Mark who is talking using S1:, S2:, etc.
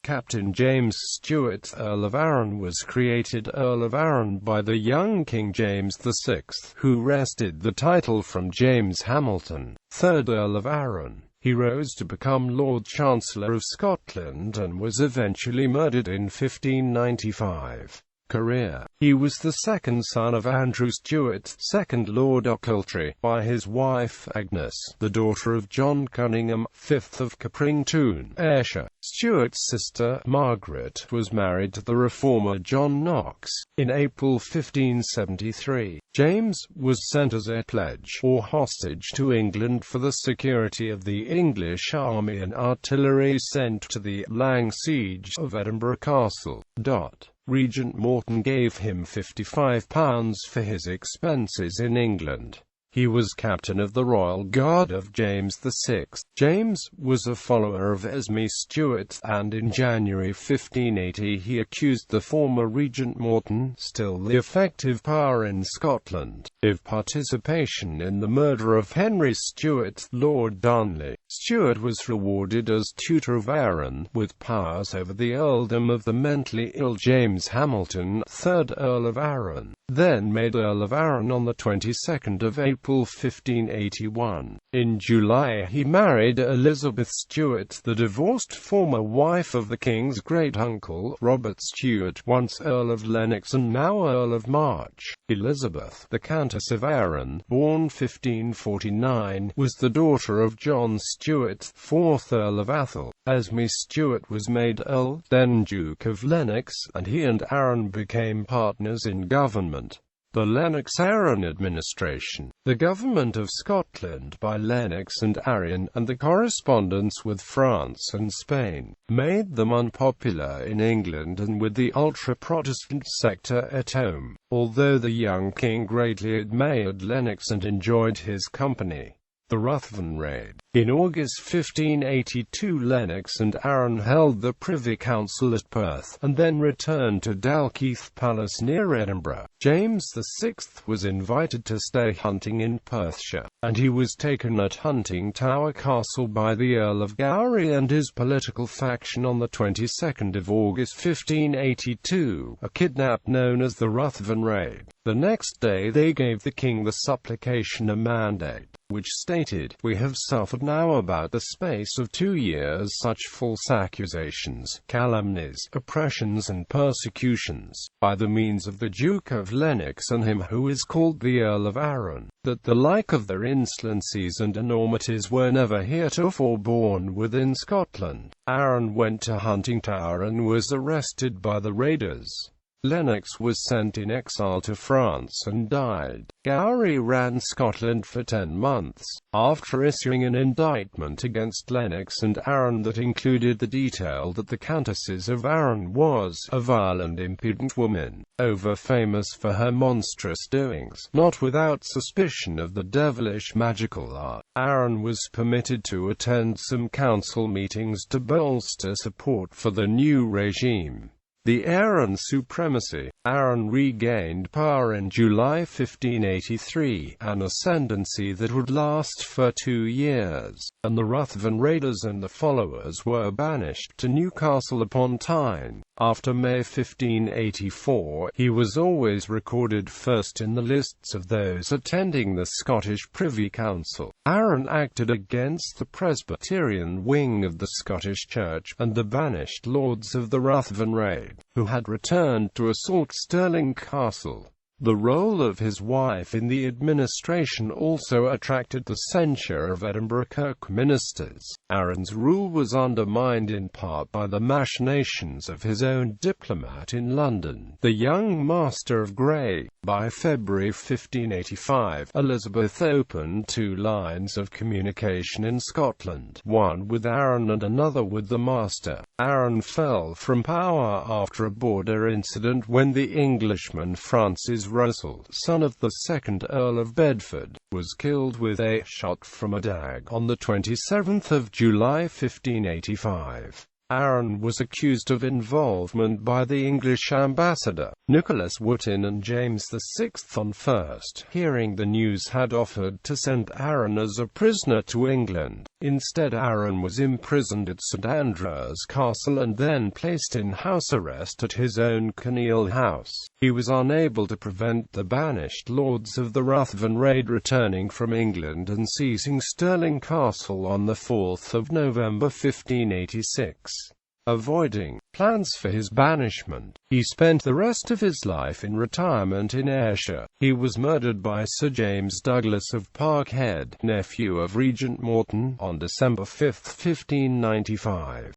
S1: Captain James Stewart, Earl of Arran, was created Earl of Arran by the young King James VI, who wrested the title from James Hamilton, 3rd Earl of Arran. He rose to become Lord Chancellor of Scotland and was eventually murdered in 1595. Career. He was the second son of Andrew Stewart, 2nd Lord Ochiltree, by his wife Agnes, the daughter of John Cunningham, 5th of Capringtoon, Ayrshire. Stewart's sister, Margaret, was married to the reformer John Knox. In April 1573, James was sent as a pledge, or hostage, to England for the security of the English army and artillery sent to the Lang siege of Edinburgh Castle. Regent Morton gave him £55 for his expenses in England. He was captain of the Royal Guard of James VI. James was a follower of Esme Stewart, and in January 1580 he accused the former Regent Morton, still the effective power in Scotland, of participation in the murder of Henry Stewart, Lord Darnley. Stewart was rewarded as tutor of Arran, with powers over the earldom of the mentally ill James Hamilton, 3rd Earl of Arran, then made Earl of Arran on the 22nd of April 1581. In July he married Elizabeth Stewart, the divorced former wife of the King's great-uncle, Robert Stewart, once Earl of Lennox and now Earl of March. Elizabeth, the Countess of Arran, born 1549, was the daughter of John Stewart, 4th Earl of Athol. Esme Stewart was made Earl, then Duke of Lennox, and he and Arran became partners in government. The Lennox-Arran administration, the government of Scotland by Lennox and Arran, and the correspondence with France and Spain, made them unpopular in England and with the ultra-Protestant sector at home, although the young king greatly admired Lennox and enjoyed his company. The Ruffman Raid. In August 1582 Lennox and Arran held the Privy Council at Perth, and then returned to Dalkeith Palace near Edinburgh. James VI was invited to stay hunting in Perthshire, and he was taken at Hunting Tower Castle by the Earl of Gowrie and his political faction on the 22nd of August 1582, a kidnap known as the Ruffman Raid. The next day they gave the king the supplication a mandate, which stated, "We have suffered now about the space of 2 years such false accusations, calumnies, oppressions and persecutions, by the means of the Duke of Lennox and him who is called the Earl of Arran, that the like of their insolencies and enormities were never heretofore borne within Scotland." Arran went to Hunting Tower and was arrested by the raiders. Lennox was sent in exile to France and died. Gowrie ran Scotland for 10 months, after issuing an indictment against Lennox and Arran that included the detail that the Countess of Arran was a vile and impudent woman, over-famous for her monstrous doings, not without suspicion of the devilish magical art. Arran was permitted to attend some council meetings to bolster support for the new regime. The Aaron Supremacy. Arran regained power in July 1583, an ascendancy that would last for 2 years, and the Ruthven Raiders and their followers were banished to Newcastle upon Tyne. After May 1584, he was always recorded first in the lists of those attending the Scottish Privy Council. Arran acted against the Presbyterian wing of the Scottish Church, and the banished lords of the Ruthven Raid, who had returned to assault Stirling Castle. The role of his wife in the administration also attracted the censure of Edinburgh Kirk ministers. Arran's rule was undermined in part by the machinations of his own diplomat in London, the young Master of Grey. By February 1585, Elizabeth opened 2 lines of communication in Scotland, one with Arran and another with the Master. Arran fell from power after a border incident when the Englishman Francis Russell, son of the 2nd Earl of Bedford, was killed with a shot from a dag on the 27th of July 1585. Arran was accused of involvement by the English ambassador, Nicholas Wotton, and James VI on first hearing the news had offered to send Arran as a prisoner to England. Instead, Arran was imprisoned at St Andrews Castle and then placed in house arrest at his own Kinneil house. He was unable to prevent the banished lords of the Ruffman Raid returning from England and seizing Stirling Castle on the 4th of November 1586. Avoiding plans for his banishment, he spent the rest of his life in retirement in Ayrshire. He was murdered by Sir James Douglas of Parkhead, nephew of Regent Morton, on December 5, 1595.